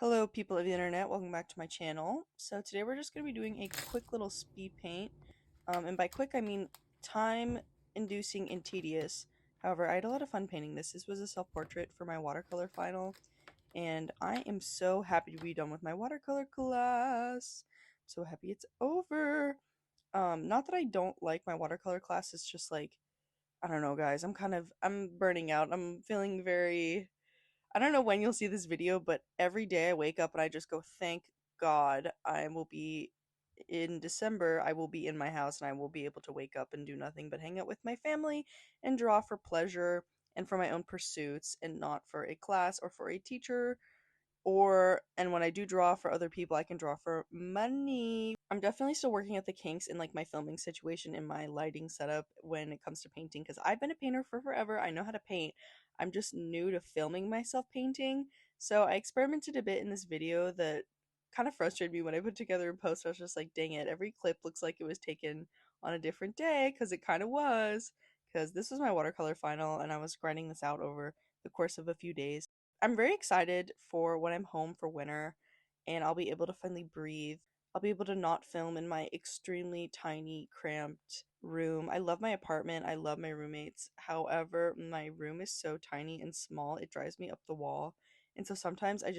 Hello, people of the internet. Welcome back to my channel. So today we're just going to be doing a quick little speed paint. And by quick, I mean time-inducing and tedious. However, I had a lot of fun painting this. This was a self-portrait for my watercolor final, and I am so happy to be done with my watercolor class. So happy it's over. Not that I don't like my watercolor class. It's just like, I don't know, guys. I'm burning out. I'm feeling very. I don't know when you'll see this video, but every day I wake up and I just go, thank God I will be in December. I will be in my house and I will be able to wake up and do nothing but hang out with my family and draw for pleasure and for my own pursuits and not for a class or for a teacher and when I do draw for other people, I can draw for money. I'm definitely still working at the kinks in like my filming situation and my lighting setup when it comes to painting because I've been a painter for forever. I know how to paint. I'm just new to filming myself painting. So I experimented a bit in this video that kind of frustrated me when I put together a post. I was just like, dang it, every clip looks like it was taken on a different day because it kind of was. Because this was my watercolor final and I was grinding this out over the course of a few days. I'm very excited for when I'm home for winter and I'll be able to finally breathe. I'll be able to not film in my extremely tiny, cramped room. I love my apartment. I love my roommates. However, my room is so tiny and small, it drives me up the wall. And so sometimes I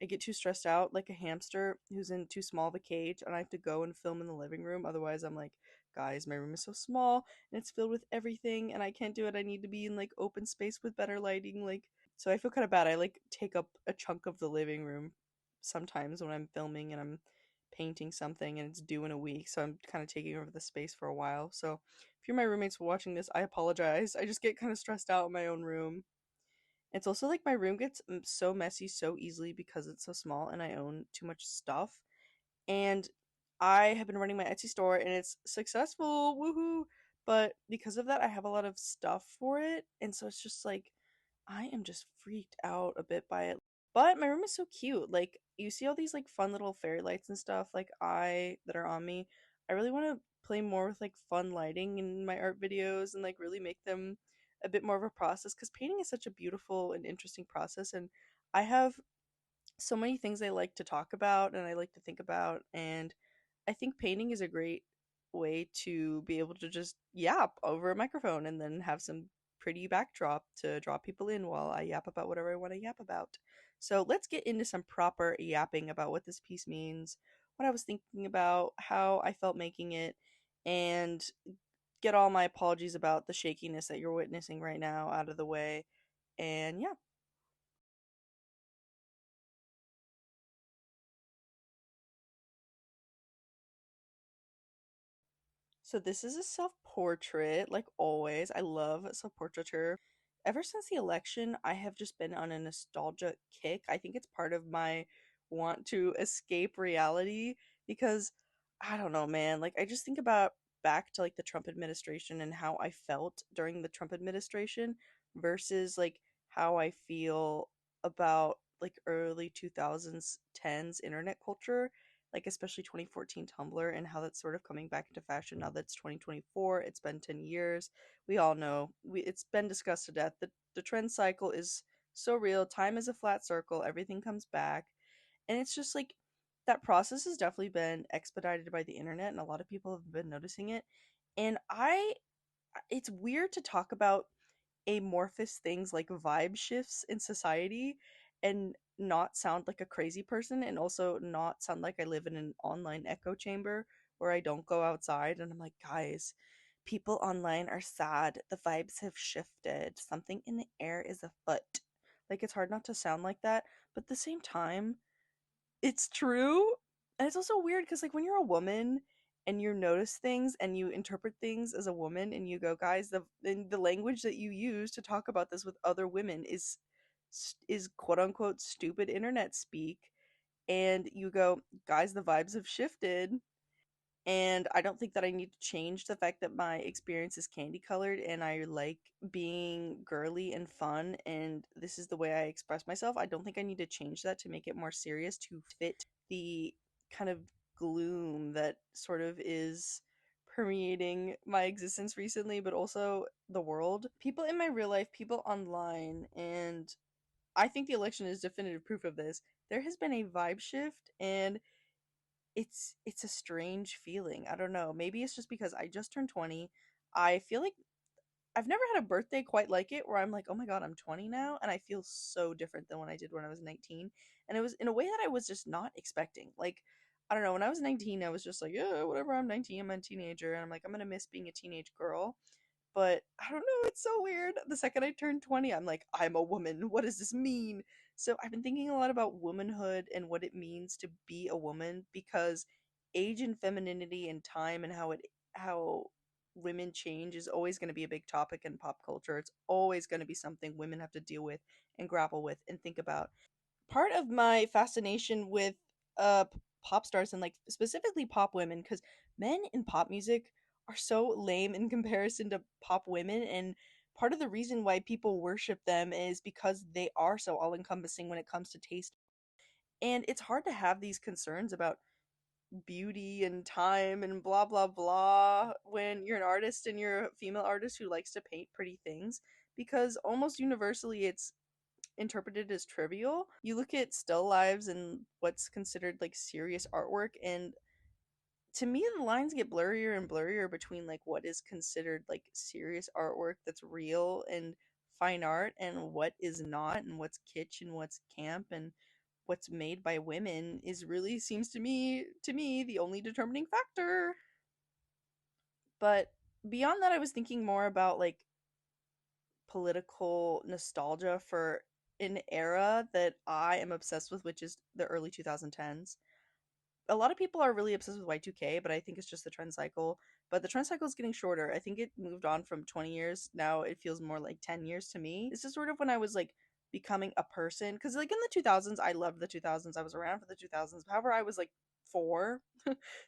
get too stressed out like a hamster who's in too small of a cage and I have to go and film in the living room. Otherwise, I'm like, guys, my room is so small and it's filled with everything and I can't do it. I need to be in like open space with better lighting. So I feel kind of bad. I like take up a chunk of the living room sometimes when I'm filming and I'm painting something and it's due in a week. So I'm kind of taking over the space for a while. So if you're my roommates watching this, I apologize. I just get kind of stressed out in my own room. It's also like my room gets so messy so easily because it's so small and I own too much stuff. And I have been running my Etsy store and it's successful. Woohoo! But because of that, I have a lot of stuff for it. And so it's just like I am just freaked out a bit by it. But my room is so cute. Like you see all these like fun little fairy lights and stuff that are on me. I really want to play more with like fun lighting in my art videos and like really make them a bit more of a process cuz painting is such a beautiful and interesting process and I have so many things I like to talk about and I like to think about and I think painting is a great way to be able to just yap over a microphone and then have some pretty backdrop to draw people in while I yap about whatever I want to yap about. So let's get into some proper yapping about what this piece means, what I was thinking about, how I felt making it, and get all my apologies about the shakiness that you're witnessing right now out of the way. And yeah. So this is a self-portrait, like always. I love self-portraiture. Ever since the election, I have just been on a nostalgia kick. I think it's part of my want to escape reality because I don't know, man. Like I just think about back to like the Trump administration and how I felt during the Trump administration versus like how I feel about like early 2000s 10s internet culture, like especially 2014 Tumblr and how that's sort of coming back into fashion now that it's 2024. It's been 10 years. We all know it's been discussed to death. The trend cycle is so real. Time is a flat circle. Everything comes back. And it's just like that process has definitely been expedited by the internet and a lot of people have been noticing it. And it's weird to talk about amorphous things like vibe shifts in society and not sound like a crazy person and also not sound like I live in an online echo chamber where I don't go outside and I'm like, guys, people online are sad. The vibes have shifted. Something in the air is afoot. Like it's hard not to sound like that, but at the same time, it's true. And it's also weird because like when you're a woman and you notice things and you interpret things as a woman and you go, guys, the language that you use to talk about this with other women is quote unquote stupid internet speak. And you go, guys, the vibes have shifted. And I don't think that I need to change the fact that my experience is candy colored and I like being girly and fun and this is the way I express myself. I don't think I need to change that to make it more serious to fit the kind of gloom that sort of is permeating my existence recently, but also the world. People in my real life, people online, and I think the election is definitive proof of this. there has been a vibe shift, and it's a strange feeling. I don't know. Maybe it's just because I just turned 20. I feel like I've never had a birthday quite like it where I'm like, "Oh my god, I'm 20 now," and I feel so different than when I did when I was 19. And it was in a way that I was just not expecting. Like, I don't know, when I was 19, I was just like, "Yeah, whatever, I'm 19, I'm a teenager." And I'm like, "I'm going to miss being a teenage girl." But I don't know, it's so weird. The second I turned 20, I'm like, I'm a woman. What does this mean? So I've been thinking a lot about womanhood and what it means to be a woman, because age and femininity and time and how women change is always going to be a big topic in pop culture. It's always going to be something women have to deal with and grapple with and think about. Part of my fascination with pop stars, and like specifically pop women, because men in pop music are so lame in comparison to pop women, and part of the reason why people worship them is because they are so all encompassing when it comes to taste. And it's hard to have these concerns about beauty and time and blah blah blah when you're an artist and you're a female artist who likes to paint pretty things, because almost universally it's interpreted as trivial. You look at still lives and what's considered like serious artwork, and to me the lines get blurrier and blurrier between like what is considered like serious artwork that's real and fine art, and what is not, and what's kitsch and what's camp, and what's made by women is really seems to me the only determining factor. But beyond that, I was thinking more about like political nostalgia for an era that I am obsessed with, which is the early 2010s. A lot of people are really obsessed with Y2K, but I think it's just the trend cycle. But the trend cycle is getting shorter. I think it moved on from 20 years. Now it feels more like 10 years to me. This is sort of when I was like becoming a person. Because, like, in the 2000s, I loved the 2000s. I was around for the 2000s. However, I was like four.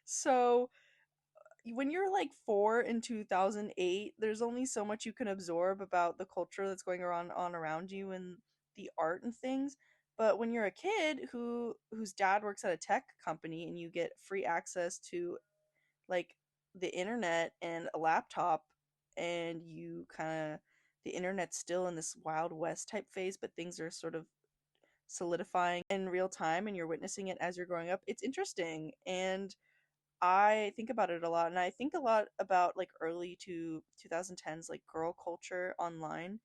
So when you're like four in 2008, there's only so much you can absorb about the culture that's going on around you and the art and things. But when you're a kid whose dad works at a tech company and you get free access to like the internet and a laptop, and you kind of the internet's still in this wild west type phase, but things are sort of solidifying in real time and you're witnessing it as you're growing up, it's interesting. And I think about it a lot, and I think a lot about like early to 2010s like girl culture online,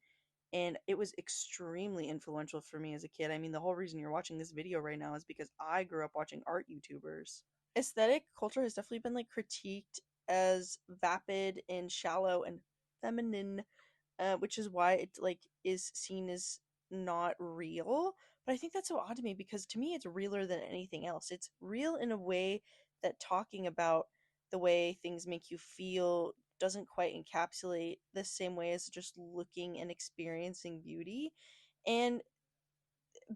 and it was extremely influential for me as a kid. I mean, the whole reason you're watching this video right now is because I grew up watching art YouTubers. Aesthetic culture has definitely been like critiqued as vapid and shallow and feminine, which is why it like is seen as not real. But I think that's so odd to me, because to me it's realer than anything else. It's real in a way that talking about the way things make you feel doesn't quite encapsulate the same way as just looking and experiencing beauty. And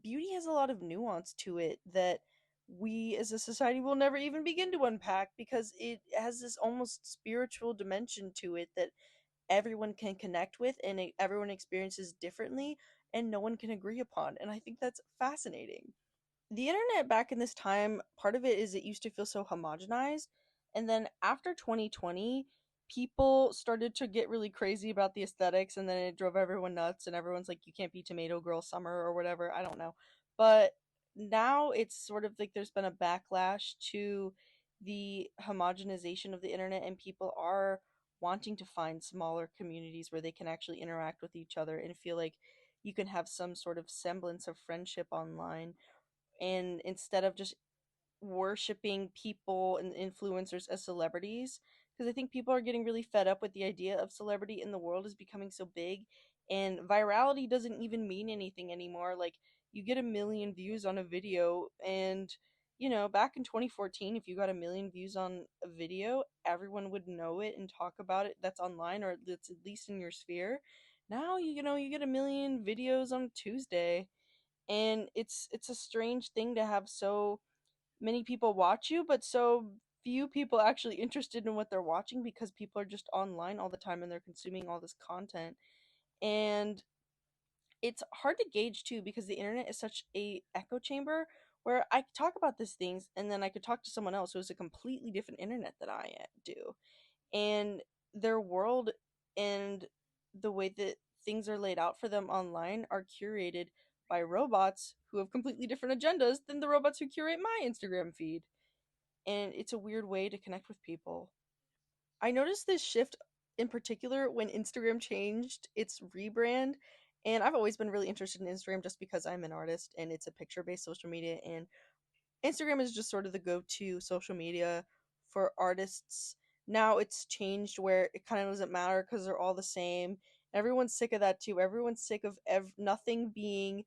beauty has a lot of nuance to it that we as a society will never even begin to unpack, because it has this almost spiritual dimension to it that everyone can connect with, and everyone experiences differently, and no one can agree upon. And I think that's fascinating. The internet back in this time, part of it is it used to feel so homogenized. And then after 2020, people started to get really crazy about the aesthetics, and then it drove everyone nuts, and everyone's like, you can't be Tomato Girl Summer or whatever. I don't know. But now it's sort of like there's been a backlash to the homogenization of the internet, and people are wanting to find smaller communities where they can actually interact with each other and feel like you can have some sort of semblance of friendship online, and instead of just worshiping people and influencers as celebrities, because I think people are getting really fed up with the idea of celebrity in the world is becoming so big, and virality doesn't even mean anything anymore. Like, you get a million views on a video, and back in 2014, if you got a million views on a video, everyone would know it and talk about it, that's online or that's at least in your sphere. Now you get a million videos on Tuesday, and it's a strange thing to have so many people watch you, but so few people actually interested in what they're watching, because people are just online all the time and they're consuming all this content. And it's hard to gauge too, because the internet is such a echo chamber where I could talk about these things and then I could talk to someone else who has a completely different internet that I do, and their world and the way that things are laid out for them online are curated by robots who have completely different agendas than the robots who curate my Instagram feed. And it's a weird way to connect with people. I noticed this shift in particular when Instagram changed its rebrand. And I've always been really interested in Instagram just because I'm an artist and it's a picture based social media. And Instagram is just sort of the go to social media for artists. Now it's changed where it kind of doesn't matter because they're all the same. Everyone's sick of that too. Everyone's sick of nothing being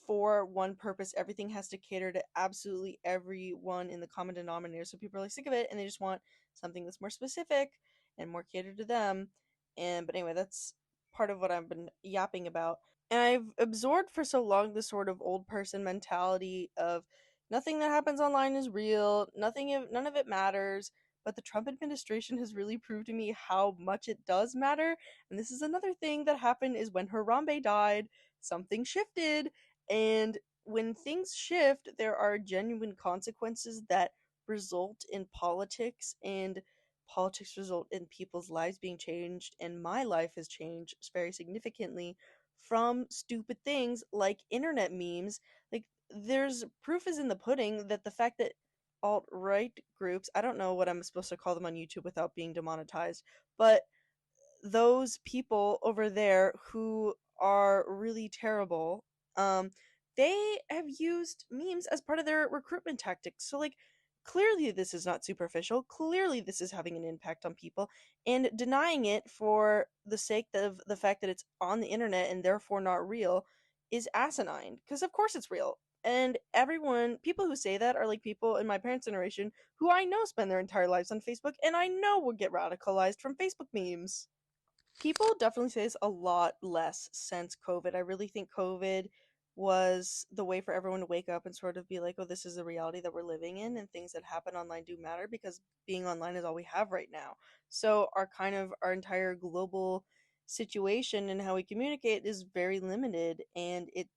for one purpose. Everything has to cater to absolutely everyone in the common denominator. So people are like sick of it and they just want something that's more specific and more catered to them. And but anyway, that's part of what I've been yapping about. And I've absorbed for so long this sort of old person mentality of nothing that happens online is real, none of it matters. But the Trump administration has really proved to me how much it does matter. And this is another thing that happened is when Harambe died, something shifted. And when things shift, there are genuine consequences that result in politics, and politics result in people's lives being changed. And my life has changed very significantly from stupid things like internet memes. Like, there's proof is in the pudding that the fact that alt right groups, I don't know what I'm supposed to call them on YouTube without being demonetized, but those people over there who are really terrible, um, they have used memes as part of their recruitment tactics. So, like, clearly this is not superficial. Clearly this is having an impact on people, and denying it for the sake of the fact that it's on the internet and therefore not real is asinine. Because of course it's real. And everyone, people who say that are like people in my parents' generation who I know spend their entire lives on Facebook, and I know will get radicalized from Facebook memes. People definitely say this a lot less since COVID. I really think COVID was the way for everyone to wake up and sort of be like, oh, this is the reality that we're living in, and things that happen online do matter because being online is all we have right now. So, our entire global situation and how we communicate is very limited, and it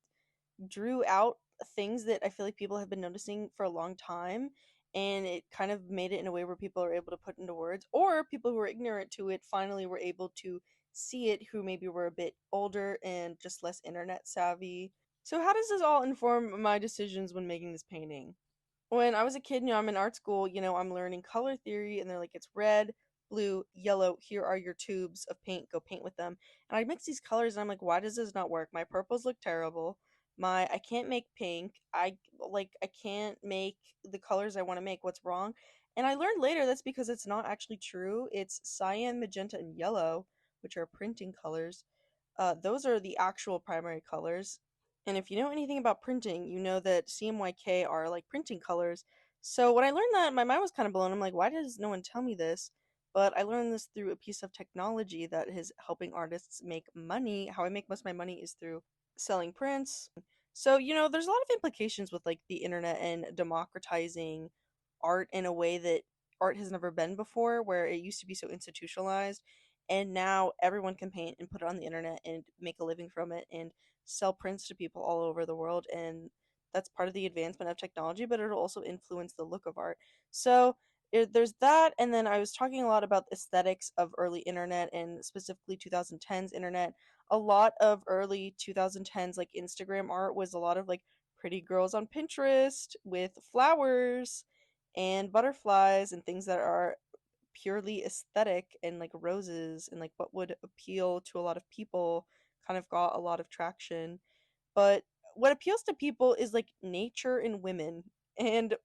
drew out things that I feel like people have been noticing for a long time, and it kind of made it in a way where people are able to put into words, or people who were ignorant to it finally were able to see it, who maybe were a bit older and just less internet savvy. So how does this all inform my decisions when making this painting? When I was a kid, I'm in art school, I'm learning color theory, and they're like, it's red, blue, yellow, here are your tubes of paint, go paint with them. And I mix these colors, and I'm like, why does this not work? My purples look terrible. I can't make pink. I can't make the colors I want to make. What's wrong? And I learned later that's because it's not actually true. It's cyan, magenta, and yellow, which are printing colors. Those are the actual primary colors. And if you know anything about printing, you know that CMYK are like printing colors. So when I learned that, my mind was kind of blown. I'm like, why does no one tell me this? But I learned this through a piece of technology that is helping artists make money. How I make most of my money is through selling prints. So, there's a lot of implications with like the internet and democratizing art in a way that art has never been before, where it used to be so institutionalized. And now everyone can paint and put it on the internet and make a living from it and sell prints to people all over the world. And that's part of the advancement of technology, but it'll also influence the look of art. So there's that. And then I was talking a lot about aesthetics of early internet and specifically 2010s internet. A lot of early 2010s like Instagram art was a lot of like pretty girls on Pinterest with flowers and butterflies and things that are purely aesthetic, and like roses and like what would appeal to a lot of people kind of got a lot of traction. But what appeals to people is like nature and women. And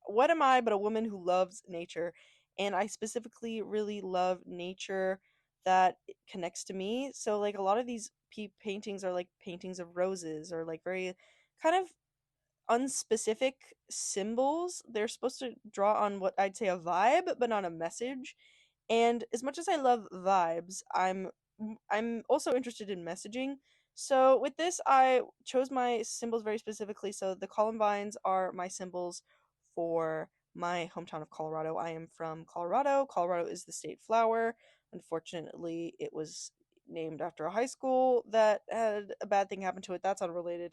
what am I but a woman who loves nature? And I specifically really love nature that connects to me. So like a lot of these paintings are like paintings of roses or like very kind of unspecific symbols. They're supposed to draw on what I'd say a vibe, but not a message. And as much as I love vibes, I'm also interested in messaging. So with this, I chose my symbols very specifically. So the columbines are my symbols for my hometown of Colorado. I am from Colorado. Colorado is the state flower. Unfortunately, it was named after a high school that had a bad thing happen to it. That's unrelated.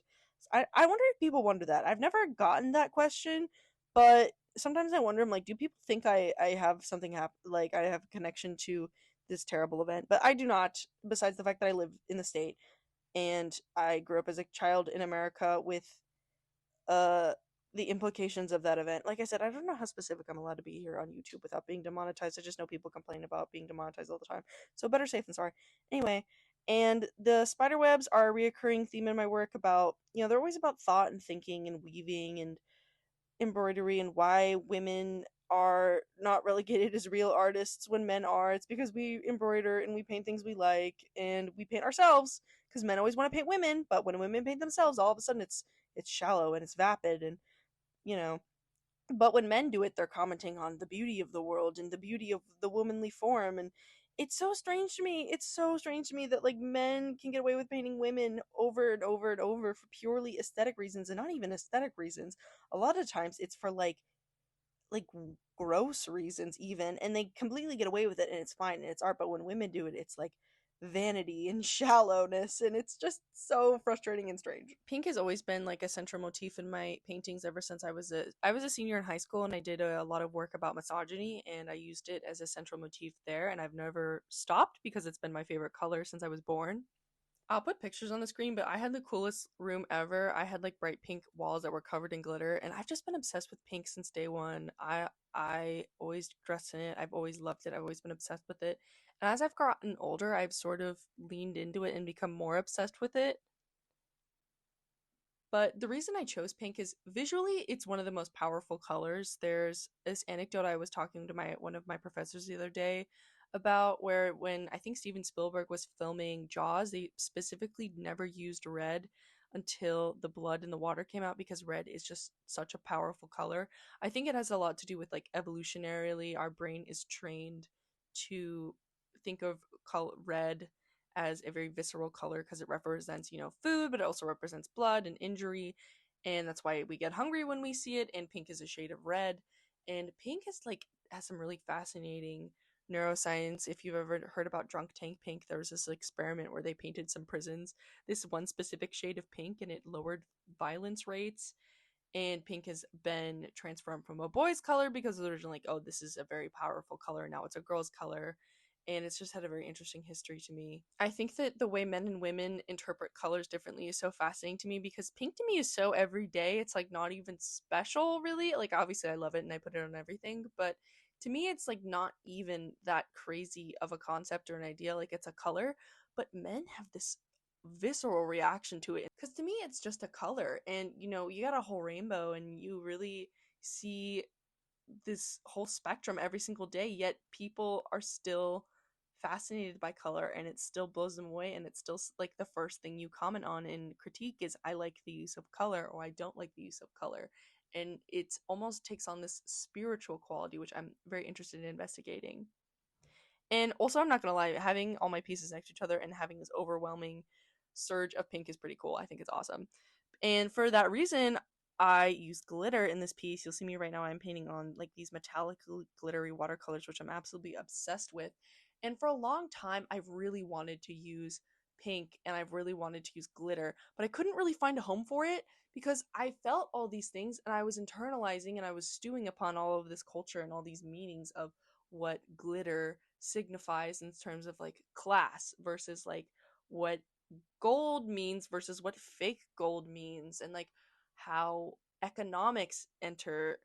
I wonder if people wonder that. I've never gotten that question, but sometimes I wonder, I'm like, do people think I have something happen, like I have a connection to this terrible event? But I do not, besides the fact that I live in the state and I grew up as a child in America with uh the implications of that event. Like I said, I don't know how specific I'm allowed to be here on YouTube without being demonetized. I just know people complain about being demonetized all the time. So better safe than sorry. Anyway, and the spider webs are a reoccurring theme in my work about, they're always about thought and thinking and weaving and embroidery and why women are not relegated as real artists when men are. It's because we embroider and we paint things we like and we paint ourselves because men always want to paint women, but when women paint themselves, all of a sudden it's shallow and it's vapid and you know but when men do it, they're commenting on the beauty of the world and the beauty of the womanly form. And it's so strange to me. It's so strange to me that like men can get away with painting women over and over and over for purely aesthetic reasons, and not even aesthetic reasons. A lot of times it's for like gross reasons even, and they completely get away with it and it's fine and it's art. But when women do it, it's like vanity and shallowness, and it's just so frustrating and strange. Pink has always been like a central motif in my paintings ever since I was a senior in high school, and I did a lot of work about misogyny, and I used it as a central motif there, and I've never stopped because it's been my favorite color since I was born. I'll put pictures on the screen, but I had the coolest room ever. I had like bright pink walls that were covered in glitter, and I've just been obsessed with pink since day one. I always dressed in it. I've always loved it. I've always been obsessed with it. And as I've gotten older, I've sort of leaned into it and become more obsessed with it. But the reason I chose pink is visually it's one of the most powerful colors. There's this anecdote I was talking to my one of my professors the other day about where when I think Steven Spielberg was filming Jaws, they specifically never used red until the blood in the water came out because red is just such a powerful color. I think it has a lot to do with like evolutionarily our brain is trained to think of red as a very visceral color because it represents, food, but it also represents blood and injury. And that's why we get hungry when we see it. And pink is a shade of red. And pink is like, has some really fascinating neuroscience. If you've ever heard about drunk tank pink, there was this experiment where they painted some prisons this one specific shade of pink and it lowered violence rates. And pink has been transformed from a boy's color because it was originally like, oh, this is a very powerful color. Now it's a girl's color. And it's just had a very interesting history to me. I think that the way men and women interpret colors differently is so fascinating to me because pink to me is so everyday. It's like not even special, really. Like, obviously, I love it and I put it on everything, but to me, it's like not even that crazy of a concept or an idea. Like, it's a color, but men have this visceral reaction to it because to me it's just a color, and you got a whole rainbow and you really see this whole spectrum every single day, yet people are still fascinated by color and it still blows them away, and it's still like the first thing you comment on in critique is I like the use of color or I don't like the use of color, and it almost takes on this spiritual quality which I'm very interested in investigating. And also, I'm not gonna lie, having all my pieces next to each other and having this overwhelming surge of pink is pretty cool. I think it's awesome. And for that reason, I use glitter in this piece. You'll see me right now. I'm painting on like these metallic glittery watercolors, which I'm absolutely obsessed with. And for a long time, I've really wanted to use pink and I've really wanted to use glitter, but I couldn't really find a home for it because I felt all these things and I was internalizing and I was stewing upon all of this culture and all these meanings of what glitter signifies in terms of like class versus like what gold means versus what fake gold means, and like how economics enter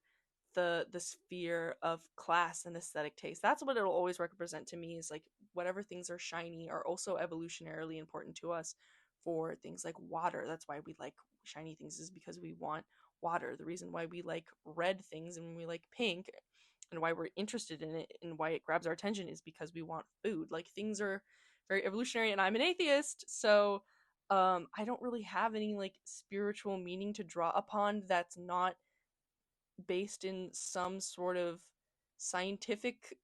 the sphere of class and aesthetic taste. That's what it'll always represent to me, is like whatever things are shiny are also evolutionarily important to us for things like water. That's why we like shiny things, is because we want water. The reason why we like red things and we like pink and why we're interested in it and why it grabs our attention is because we want food. Like things are very evolutionary, and I'm an atheist, so I don't really have any like spiritual meaning to draw upon that's not based in some sort of scientific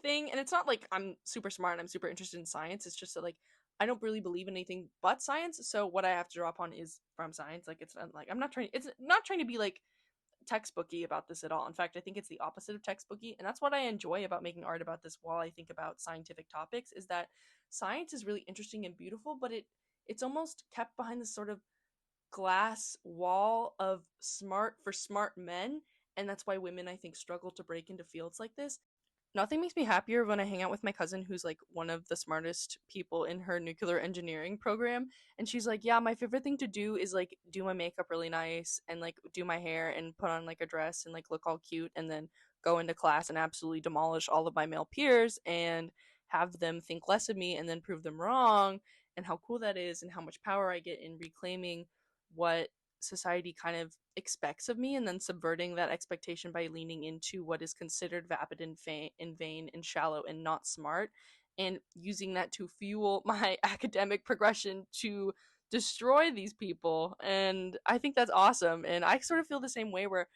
thing. And it's not like I'm super smart and I'm super interested in science. It's just that like I don't really believe in anything but science. So what I have to draw upon is from science. Like it's not like it's not trying to be like textbooky about this at all. In fact, I think it's the opposite of textbooky, and that's what I enjoy about making art about this while I think about scientific topics, is that science is really interesting and beautiful, but it's almost kept behind this sort of glass wall of smart for smart men, and that's why women I think struggle to break into fields like this. Nothing makes me happier when I hang out with my cousin who's like one of the smartest people in her nuclear engineering program. And she's like, yeah, my favorite thing to do is like do my makeup really nice and like do my hair and put on like a dress and like look all cute and then go into class and absolutely demolish all of my male peers and have them think less of me and then prove them wrong, and how cool that is and how much power I get in reclaiming what society kind of expects of me and then subverting that expectation by leaning into what is considered vapid and vain and shallow and not smart, and using that to fuel my academic progression to destroy these people. And I think that's awesome, and I sort of feel the same way where,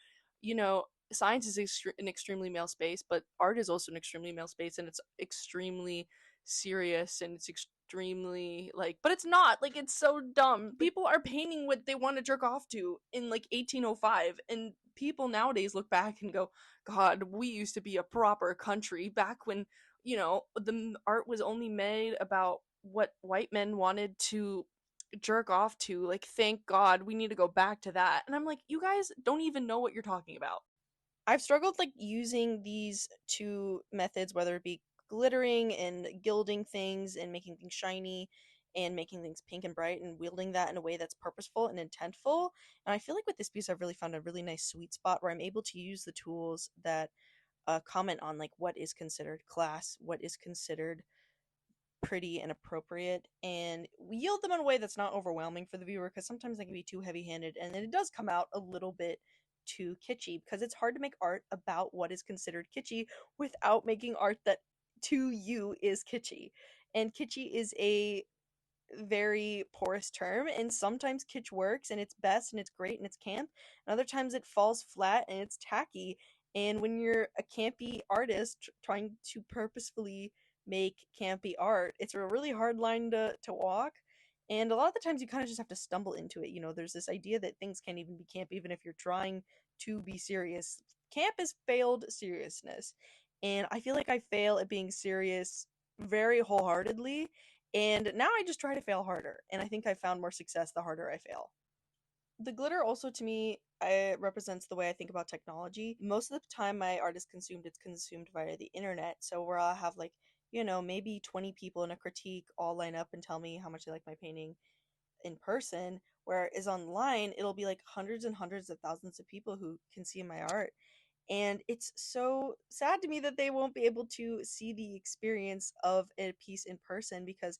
science is an extremely male space, but art is also an extremely male space, and it's extremely serious and it's extremely like, but it's not like, it's so dumb. People are painting what they want to jerk off to in like 1805, and people nowadays look back and go, god, we used to be a proper country back when, the art was only made about what white men wanted to jerk off to. Like, thank god we need to go back to that. And I'm like, you guys don't even know what you're talking about. I've struggled like using these two methods, whether it be glittering and gilding things and making things shiny and making things pink and bright and wielding that in a way that's purposeful and intentful. And I feel like with this piece, I've really found a really nice sweet spot where I'm able to use the tools that comment on like what is considered class, what is considered pretty and appropriate, and we yield them in a way that's not overwhelming for the viewer, because sometimes they can be too heavy handed and then it does come out a little bit too kitschy, because it's hard to make art about what is considered kitschy without making art that to you is kitschy. And kitschy is a very porous term, and sometimes kitsch works and it's best and it's great and it's camp, and other times it falls flat and it's tacky. And when you're a campy artist trying to purposefully make campy art, it's a really hard line to walk, and a lot of the times you kind of just have to stumble into it. There's this idea that things can't even be camp even if you're trying to be serious. Camp is failed seriousness, and I feel like I fail at being serious very wholeheartedly, and now I just try to fail harder. And I think I found more success the harder I fail. The glitter also to me represents the way I think about technology. Most of the time my art is consumed, it's consumed via the internet. So where I'll have like, maybe 20 people in a critique all line up and tell me how much they like my painting in person, whereas online it'll be like hundreds and hundreds of thousands of people who can see my art. And it's so sad to me that they won't be able to see the experience of a piece in person, because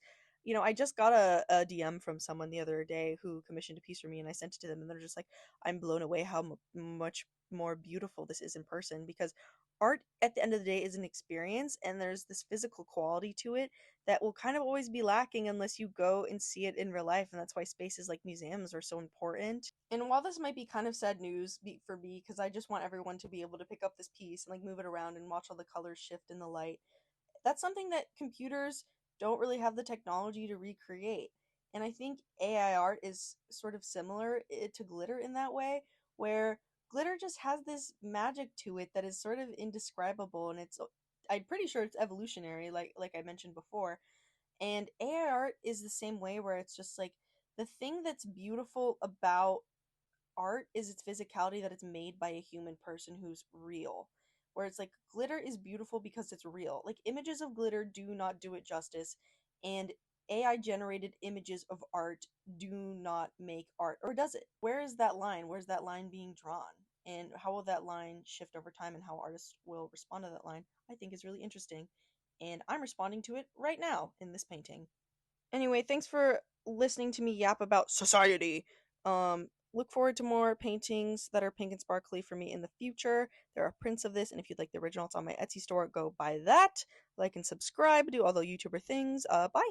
I just got a DM from someone the other day who commissioned a piece for me, and I sent it to them, and they're just like, I'm blown away how much more beautiful this is in person, because art at the end of the day is an experience, and there's this physical quality to it that will kind of always be lacking unless you go and see it in real life. And that's why spaces like museums are so important. And while this might be kind of sad news for me, because I just want everyone to be able to pick up this piece and like move it around and watch all the colors shift in the light, that's something that computers don't really have the technology to recreate. And I think AI art is sort of similar to glitter in that way, where glitter just has this magic to it that is sort of indescribable, and I'm pretty sure it's evolutionary, like I mentioned before. And AI art is the same way, where it's just like the thing that's beautiful about art is its physicality, that it's made by a human person who's real. Where it's like glitter is beautiful because it's real. Like, images of glitter do not do it justice, and AI generated images of art do not make art. Or does it? Where is that line? Where's that line being drawn? And how will that line shift over time, and how artists will respond to that line, I think is really interesting. And I'm responding to it right now in this painting. Anyway, thanks for listening to me yap about society. Look forward to more paintings that are pink and sparkly for me in the future. There are prints of this, and if you'd like the original, it's on my Etsy store. Go buy that. Like and subscribe, do all the YouTuber things. Bye.